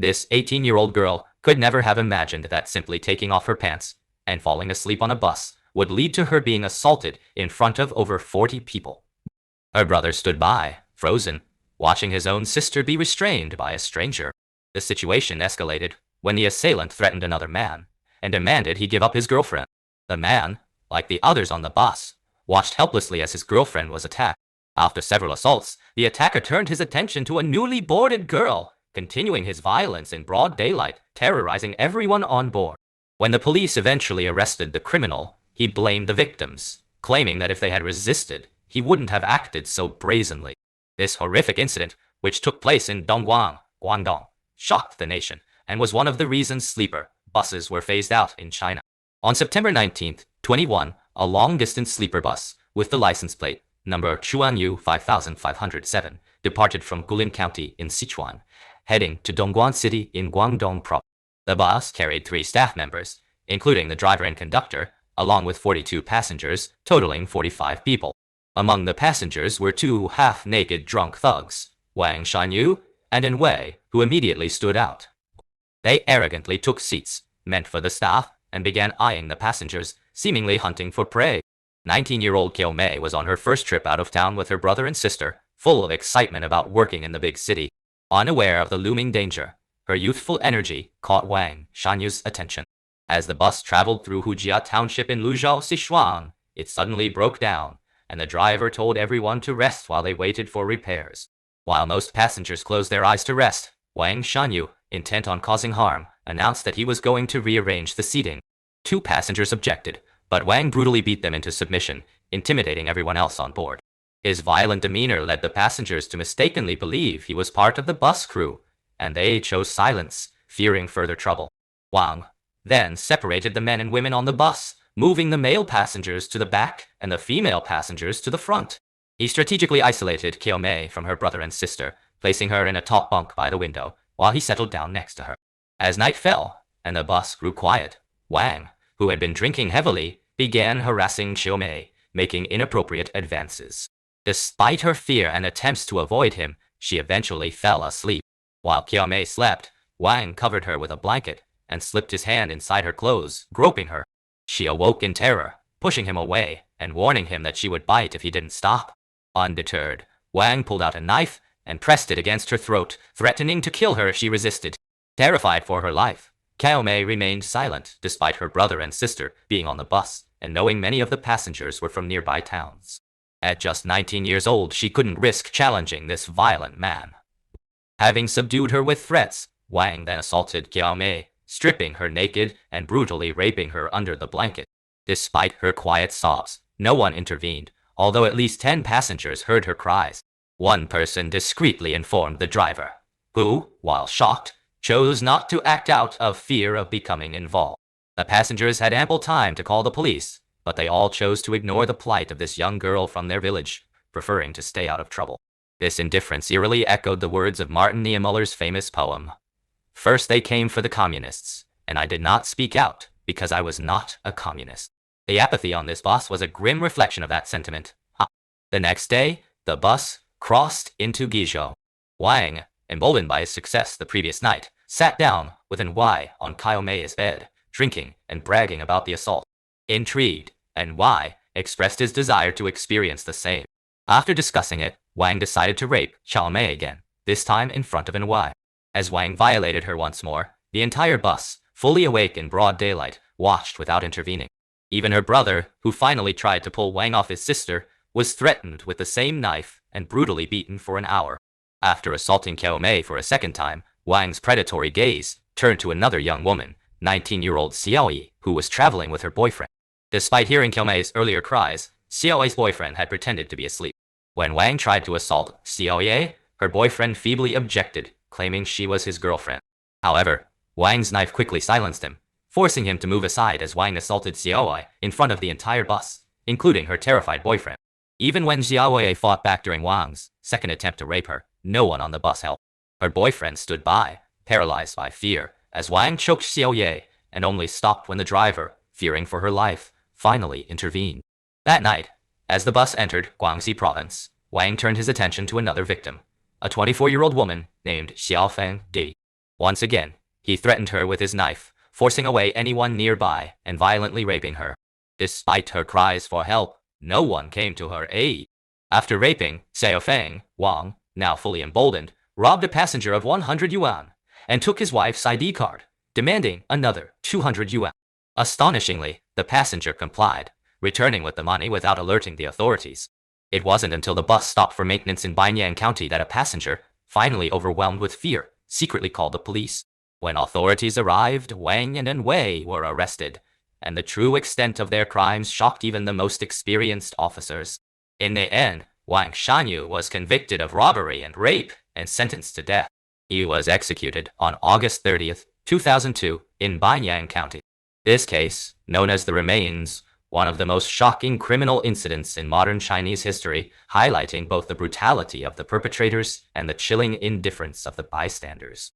This 18-year-old girl could never have imagined that simply taking off her pants and falling asleep on a bus would lead to her being assaulted in front of over 40 people. Her brother stood by, frozen, watching his own sister be restrained by a stranger. The situation escalated when the assailant threatened another man and demanded he give up his girlfriend. The man, like the others on the bus, watched helplessly as his girlfriend was attacked. After several assaults, the attacker turned his attention to a newly boarded girl, continuing his violence in broad daylight, terrorizing everyone on board. When the police eventually arrested the criminal, he blamed the victims, claiming that if they had resisted, he wouldn't have acted so brazenly. This horrific incident, which took place in Dongguan, Guangdong, shocked the nation and was one of the reasons sleeper buses were phased out in China. On September 19, 2021, a long-distance sleeper bus with the license plate number Chuanyu 5507 departed from Guilin County in Sichuan, heading to Dongguan City in Guangdong Province. The bus carried 3 staff members, including the driver and conductor, along with 42 passengers, totaling 45 people. Among the passengers were 2 half-naked drunk thugs, Wang Shanyu and An Wei, who immediately stood out. They arrogantly took seats meant for the staff and began eyeing the passengers, seemingly hunting for prey. 19-year-old Kiao Mei was on her first trip out of town with her brother and sister, full of excitement about working in the big city. Unaware of the looming danger, her youthful energy caught Wang Shanyu's attention. As the bus traveled through Hujia Township in Luzhou, Sichuan, it suddenly broke down, and the driver told everyone to rest while they waited for repairs. While most passengers closed their eyes to rest, Wang Shanyu, intent on causing harm, announced that he was going to rearrange the seating. 2 passengers objected, but Wang brutally beat them into submission, intimidating everyone else on board. His violent demeanor led the passengers to mistakenly believe he was part of the bus crew, and they chose silence, fearing further trouble. Wang then separated the men and women on the bus, moving the male passengers to the back and the female passengers to the front. He strategically isolated Kiao Mei from her brother and sister, placing her in a top bunk by the window, while he settled down next to her. As night fell, and the bus grew quiet, Wang, who had been drinking heavily, began harassing Kiao Mei, making inappropriate advances. Despite her fear and attempts to avoid him, she eventually fell asleep. While Kiao Mei slept, Wang covered her with a blanket and slipped his hand inside her clothes, groping her. She awoke in terror, pushing him away and warning him that she would bite if he didn't stop. Undeterred, Wang pulled out a knife and pressed it against her throat, threatening to kill her if she resisted. Terrified for her life, Kiao Mei remained silent despite her brother and sister being on the bus and knowing many of the passengers were from nearby towns. At just 19 years old, she couldn't risk challenging this violent man. Having subdued her with threats, Wang then assaulted Kiao Mei, stripping her naked and brutally raping her under the blanket. Despite her quiet sobs, no one intervened, although at least 10 passengers heard her cries. One person discreetly informed the driver, who, while shocked, chose not to act out of fear of becoming involved. The passengers had ample time to call the police, but they all chose to ignore the plight of this young girl from their village, preferring to stay out of trouble. This indifference eerily echoed the words of Martin Niemöller's famous poem. First they came for the communists, and I did not speak out because I was not a communist. The apathy on this bus was a grim reflection of that sentiment. The next day, the bus crossed into Guizhou. Wang, emboldened by his success the previous night, sat down with An Wei on Kiao Mei's bed, drinking and bragging about the assault. Intrigued, An Wei expressed his desire to experience the same. After discussing it, Wang decided to rape Kiao Mei again, this time in front of An Wei. As Wang violated her once more, the entire bus, fully awake in broad daylight, watched without intervening. Even her brother, who finally tried to pull Wang off his sister, was threatened with the same knife and brutally beaten for an hour. After assaulting Kiao Mei for a second time, Wang's predatory gaze turned to another young woman, 19-year-old Xiao Yi, who was traveling with her boyfriend. Despite hearing Kiao Mei's earlier cries, Xiao Yi's boyfriend had pretended to be asleep. When Wang tried to assault Xiao Yi, her boyfriend feebly objected, claiming she was his girlfriend. However, Wang's knife quickly silenced him, forcing him to move aside as Wang assaulted Xiao Yi in front of the entire bus, including her terrified boyfriend. Even when Xiao Yi fought back during Wang's second attempt to rape her, no one on the bus helped. Her boyfriend stood by, paralyzed by fear, as Wang choked Xiao Yi and only stopped when the driver, fearing for her life, finally intervened. That night, as the bus entered Guangxi province, Wang turned his attention to another victim, a 24-year-old woman named Xiaofeng Di. Once again, he threatened her with his knife, forcing away anyone nearby and violently raping her. Despite her cries for help, no one came to her aid. After raping, Xiaofeng, Wang, now fully emboldened, robbed a passenger of 100 yuan and took his wife's ID card, demanding another 200 yuan. Astonishingly, the passenger complied, returning with the money without alerting the authorities. It wasn't until the bus stopped for maintenance in Bystanders County that a passenger, finally overwhelmed with fear, secretly called the police. When authorities arrived, Wang and Wei were arrested, and the true extent of their crimes shocked even the most experienced officers. In the end, Wang Shanyu was convicted of robbery and rape and sentenced to death. He was executed on August 30th, 2002, in Bystanders County. This case, known as the Remains, one of the most shocking criminal incidents in modern Chinese history, highlighting both the brutality of the perpetrators and the chilling indifference of the bystanders.